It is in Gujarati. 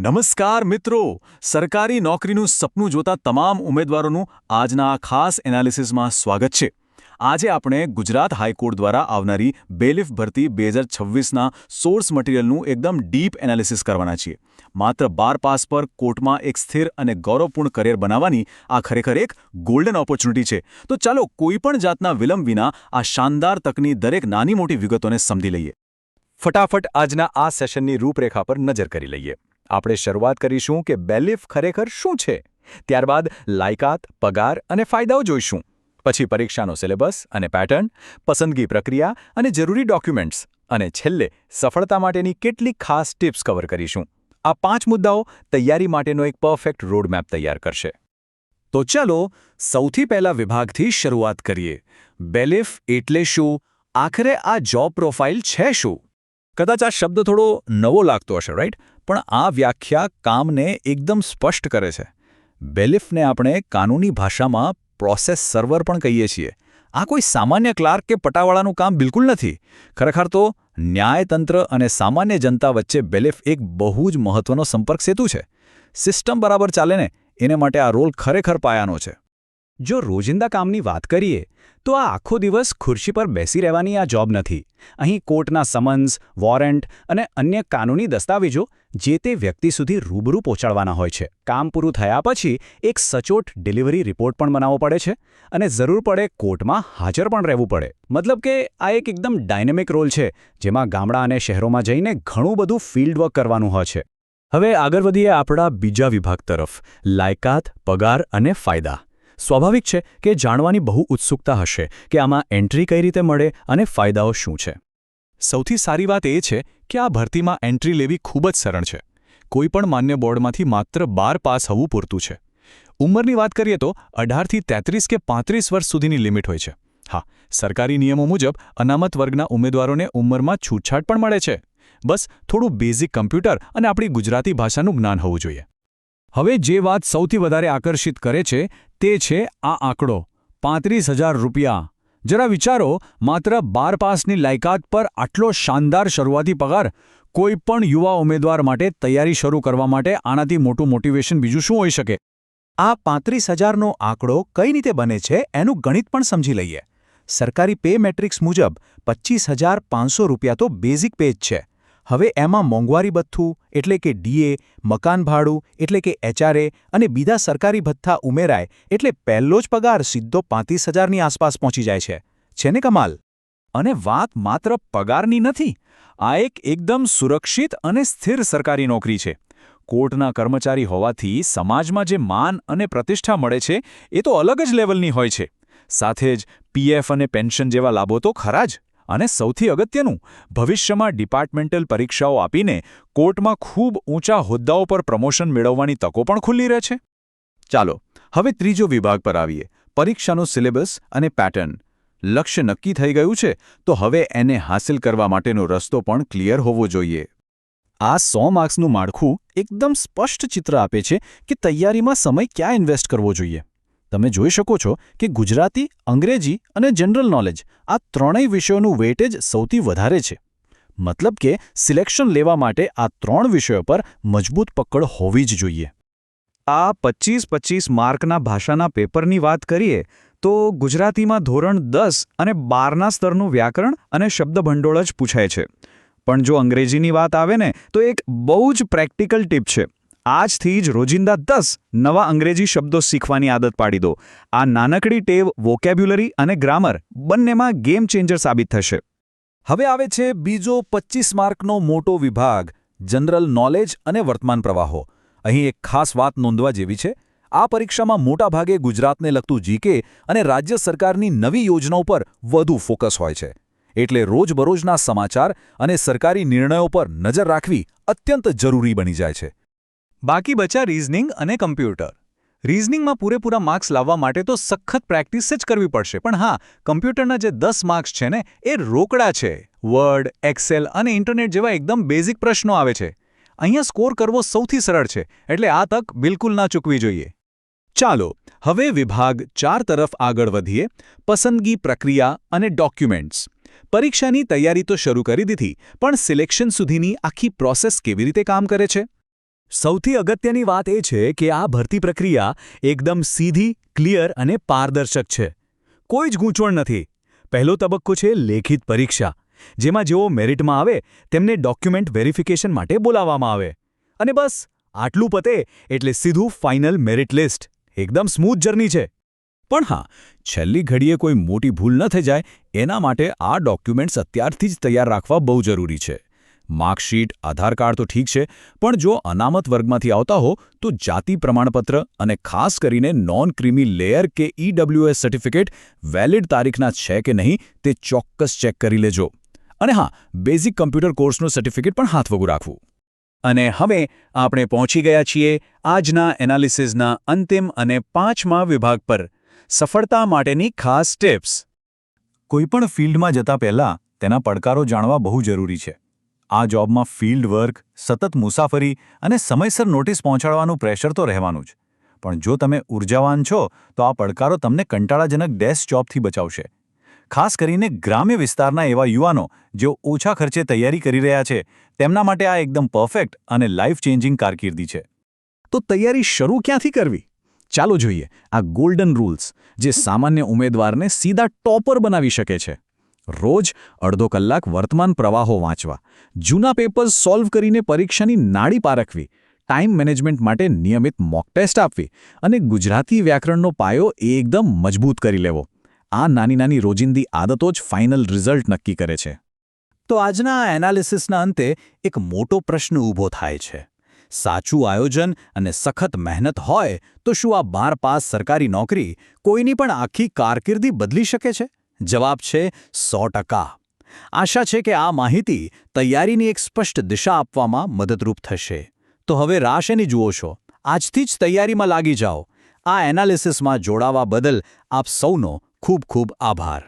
નમસ્કાર મિત્રો, સરકારી નોકરીનું સપનું જોતા તમામ ઉમેદવારોનું આજના આ ખાસ એનાલિસિસમાં સ્વાગત છે. આજે આપણે ગુજરાત હાઈકોર્ટ દ્વારા આવનારી બેલિફ ભરતી 2026ના સોર્સ મટીરિયલનું એકદમ ડીપ એનાલિસિસ કરવાના છીએ. માત્ર 12 પાસ પર કોર્ટમાં એક સ્થિર અને ગૌરવપૂર્ણ કરિયર બનાવવાની આ ખરેખર એક ગોલ્ડન ઓપોર્ચ્યુનિટી છે. તો ચાલો કોઈપણ જાતના વિલંબ વિના આ શાનદાર તકની દરેક નાની મોટી વિગતોને સમજી લઈએ. ફટાફટ આજના આ સેશનની રૂપરેખા પર નજર કરી લઈએ. આપણે શરૂઆત કરીશું કે બેલિફ ખરેખર શું છે, ત્યારબાદ લાયકાત, પગાર અને ફાયદાઓ જોઈશું. પછી પરીક્ષાનો સિલેબસ અને પેટર્ન, પસંદગી પ્રક્રિયા અને જરૂરી ડોક્યુમેન્ટ્સ, અને છેલ્લે સફળતા માટેની કેટલીક ખાસ ટિપ્સ કવર કરીશું. આ 5 મુદ્દાઓ તૈયારી માટેનો એક પરફેક્ટ રોડમેપ તૈયાર કરશે. તો ચાલો સૌથી પહેલા વિભાગથી શરૂઆત કરીએ. બેલિફ એટલે શું? આખરે આ જોબ પ્રોફાઇલ છે શું? કદાચ આ શબ્દ થોડો નવો લાગતો હશે, રાઈટ? પણ આ વ્યાખ્યા કામને એકદમ સ્પષ્ટ કરે છે. બેલિફને આપણે કાનૂની ભાષામાં પ્રોસેસ સર્વર પણ કહીએ છીએ. આ કોઈ સામાન્ય ક્લાર્ક કે પટાવાળાનું કામ બિલકુલ નથી. ખરેખર તો ન્યાયતંત્ર અને સામાન્ય જનતા વચ્ચે બેલિફ એક બહુ જ મહત્વનો સંપર્ક સેતુ છે. સિસ્ટમ બરાબર ચાલે ને એને માટે આ રોલ ખરેખર પાયાનો છે. જો રોજિંદા કામની વાત કરીએ તો આ આખો દિવસ ખુરશી પર બેસી રહેવાની આ જોબ નથી. અહીં કોર્ટના સમન્સ, વોરંટ અને અન્ય કાનૂની દસ્તાવેજો જે તે વ્યક્તિ સુધી રૂબરૂ પહોંચાડવાના હોય છે. કામ પૂરું થયા પછી એક સચોટ ડિલિવરી રિપોર્ટ પણ બનાવવો પડે છે અને જરૂર પડે કોર્ટમાં હાજર પણ રહેવું પડે. મતલબ કે આ એક એકદમ ડાયનેમિક રોલ છે જેમાં ગામડા અને શહેરોમાં જઈને ઘણું બધું ફિલ્ડ વર્ક કરવાનું હોય છે. હવે આગળ વધીએ આપણા બીજા વિભાગ તરફ, લાયકાત, પગાર અને ફાયદા. સ્વાભાવિક છે કે જાણવાની બહુ ઉત્સુકતા હશે કે આમાં એન્ટ્રી કઈ રીતે મળે અને ફાયદાઓ શું છે. સૌથી સારી વાત એ છે કે આ ભરતીમાં એન્ટ્રી લેવી ખૂબ જ સરળ છે. કોઈપણ માન્ય બોર્ડમાંથી માત્ર 12 પાસ હોવું પૂરતું છે. ઉંમરની વાત કરીએ તો 18 થી 33 કે 35 વર્ષ સુધીની લિમિટ હોય છે. હા, સરકારી નિયમો મુજબ અનામત વર્ગના ઉમેદવારોને ઉંમરમાં છૂટછાટ પણ મળે છે. બસ થોડું બેઝિક કમ્પ્યુટર અને આપણી ગુજરાતી ભાષાનું જ્ઞાન હોવું જોઈએ. હવે જે વાત સૌથી વધારે આકર્ષિત કરે છે તે છે આ આંકડો, 35,000 રૂપિયા. જરા વિચારો, માત્ર 12 પાસની લાયકાત પર આટલો શાનદાર શરૂઆતી પગાર. કોઈ પણ યુવા ઉમેદવાર માટે તૈયારી શરૂ કરવા માટે આનાથી મોટું મોટિવેશન બીજું શું હોઈ શકે? આ 35,000નો આંકડો કઈ રીતે બને છે એનું ગણિત પણ સમજી લઈએ. સરકારી પે મેટ્રિક્સ મુજબ 25,500 રૂપિયા તો બેઝિક પે જ છે. હવે એમાં મોંઘવારી ભથ્થું એટલે કે ડીએ, મકાન ભાડું એટલે કે એચઆરએ અને બીજા સરકારી ભથ્થા ઉમેરાય એટલે પહેલો જ પગાર સીધો 35,000ની આસપાસ પહોંચી જાય છે. છે ને કમાલ? અને વાત માત્ર પગારની નથી. આ એક એકદમ સુરક્ષિત અને સ્થિર સરકારી નોકરી છે. કોર્ટના કર્મચારી હોવાથી સમાજમાં જે માન અને પ્રતિષ્ઠા મળે છે એ તો અલગ જ લેવલની હોય છે. સાથે જ પીએફ અને પેન્શન જેવા લાભો તો ખરા જ. અને સૌથી અગત્યનું, ભવિષ્યમાં ડિપાર્ટમેન્ટલ પરીક્ષાઓ આપીને કોર્ટમાં ખૂબ ઊંચા હોદ્દાઓ પર પ્રમોશન મેળવવાની તકો પણ ખુલ્લી રહે છે. ચાલો હવે ત્રીજો વિભાગ પર આવીએ, પરીક્ષાનો સિલેબસ અને પેટર્ન. લક્ષ્ય નક્કી થઈ ગયું છે તો હવે એને હાંસલ કરવા માટેનો રસ્તો પણ ક્લિયર હોવો જોઈએ. આ 100 માર્ક્સનું માળખું એકદમ સ્પષ્ટ ચિત્ર આપે છે કે તૈયારીમાં સમય ક્યાં ઇન્વેસ્ટ કરવો જોઈએ. તમે જોઈ શકો છો કે ગુજરાતી, અંગ્રેજી અને જનરલ નોલેજ આ ત્રણેય વિષયોનું વેઇટેજ સૌથી વધારે છે. મતલબ કે સિલેક્શન લેવા માટે આ 3 વિષયો પર મજબૂત પકડ હોવી જ જોઈએ. આ 25-25 માર્કના ભાષાના પેપરની વાત કરીએ તો ગુજરાતીમાં ધોરણ 10 અને 12ના સ્તરનું વ્યાકરણ અને શબ્દભંડોળ જ પૂછાય છે. પણ જો અંગ્રેજીની વાત આવે ને તો એક બહુ જ પ્રેક્ટિકલ ટીપ છે. આજથી જ રોજિંદા 10 નવા અંગ્રેજી શબ્દો શીખવાની આદત પાડી દો. આ નાનકડી ટેવ વોકેબ્યુલરી અને ગ્રામર બંનેમાં ગેમ ચેન્જર સાબિત થશે. હવે આવે છે બીજો 25 માર્કનો મોટો વિભાગ, જનરલ નોલેજ અને વર્તમાન પ્રવાહો. અહીં એક ખાસ વાત નોંધવા જેવી છે. આ પરીક્ષામાં મોટાભાગે ગુજરાતને લગતું જીકે અને રાજ્ય સરકારની નવી યોજનાઓ પર વધુ ફોકસ હોય છે. એટલે રોજબરોજના સમાચાર અને સરકારી નિર્ણયો પર નજર રાખવી અત્યંત જરૂરી બની જાય છે. બાકી બચ્યા રીઝનિંગ અને કમ્પ્યુટર. રીઝનિંગમાં પૂરેપૂરા માર્ક્સ લાવવા માટે તો સખત પ્રેક્ટિસ જ કરવી પડશે. પણ હા, કમ્પ્યુટરના જે 10 માર્ક્સ છે ને એ રોકડા છે. વર્ડ, એક્સેલ અને ઇન્ટરનેટ જેવા એકદમ બેઝિક પ્રશ્નો આવે છે. અહીંયા સ્કોર કરવો સૌથી સરળ છે, એટલે આ તક બિલકુલ ના ચૂકવી જોઈએ. ચાલો હવે વિભાગ 4 તરફ આગળ વધીએ, પસંદગી પ્રક્રિયા અને ડોક્યુમેન્ટ્સ. પરીક્ષાની તૈયારી તો શરૂ કરી દીધી, પણ સિલેક્શન સુધીની આખી પ્રોસેસ કેવી રીતે કામ કરે છે? સૌથી અગત્યની વાત એ છે કે આ ભરતી પ્રક્રિયા એકદમ સીધી, ક્લિયર અને પારદર્શક છે. કોઈ જ ગૂંચવણ નથી. પહેલો તબક્કો છે લેખિત પરીક્ષા, જેમાં જેઓ મેરિટમાં આવે તેમને ડોક્યુમેન્ટ વેરિફિકેશન માટે બોલાવવામાં આવે. અને બસ આટલું પતે એટલે સીધું ફાઇનલ મેરિટ લિસ્ટ. એકદમ સ્મૂથ જર્ની છે. પણ હા, છેલ્લી ઘડીએ કોઈ મોટી ભૂલ ન થઈ જાય એના માટે આ ડોક્યુમેન્ટ્સ અત્યારથી જ તૈયાર રાખવા બહુ જરૂરી છે. માર્કશીટ, આધાર કાર્ડ તો ઠીક છે, પણ જો અનામત વર્ગમાંથી આવતા હો તો જાતિ પ્રમાણપત્ર અને ખાસ કરીને નોન ક્રીમી લેયર કે EWS સર્ટિફિકેટ વેલિડ તારીખના છે કે નહીં તે ચોક્કસ ચેક કરી લેજો. અને હા, બેઝિક કમ્પ્યુટર કોર્સનું સર્ટિફિકેટ પણ હાથવગું રાખવું. અને હવે આપણે પહોંચી ગયા છીએ આજના એનાલિસિસના અંતિમ અને 5મા વિભાગ પર, સફળતા માટેની ખાસ ટિપ્સ. કોઈપણ ફિલ્ડમાં જતા પહેલાં તેના પડકારો જાણવા બહુ જરૂરી છે. આ જોબમાં ફિલ્ડ વર્ક, સતત મુસાફરી અને સમયસર નોટિસ પહોંચાડવાનું પ્રેશર તો રહેવાનું જ. પણ જો તમે ઉર્જાવાન છો તો આ પડકારો તમને કંટાળાજનક ડેસ્ક જોબથી બચાવશે. ખાસ કરીને ગ્રામ્ય વિસ્તારના એવા યુવાનો જેઓ ઓછા ખર્ચે તૈયારી કરી રહ્યા છે, તેમના માટે આ એકદમ પરફેક્ટ અને લાઈફ ચેન્જિંગ કારકિર્દી છે. તો તૈયારી શરૂ ક્યાંથી કરવી? ચાલો જોઈએ આ ગોલ્ડન રૂલ્સ, જે સામાન્ય ઉમેદવારને સીધા ટોપર બનાવી શકે છે. રોજ અડધો કલાક વર્તમાન પ્રવાહો વાંચવા, જૂના પેપર્સ સોલ્વ કરીને પરીક્ષાની નાડી પારખવી, ટાઈમ મેનેજમેન્ટ માટે નિયમિત મોક ટેસ્ટ આપવી અને ગુજરાતી વ્યાકરણનો પાયો એકદમ મજબૂત કરી લેવો. આ નાની નાની રોજિંદી આદતો જ ફાઇનલ રિઝલ્ટ નક્કી કરે છે. તો આજના આ એનાલિસિસના અંતે એક મોટો પ્રશ્ન ઊભો થાય છે. સાચું આયોજન અને સખત મહેનત હોય તો શું આ 12 પાસ સરકારી નોકરી કોઈની પણ આખી કારકિર્દી બદલી શકે છે? જવાબ છે 100%. આશા છે કે આ માહિતી તૈયારીની એક સ્પષ્ટ દિશા આપવામાં મદદરૂપ થશે. તો હવે રાહ શેની જુઓ છો? આજથી જ તૈયારીમાં લાગી જાઓ. આ એનાલિસિસમાં જોડાવા બદલ આપ સૌનો ખૂબ ખૂબ આભાર.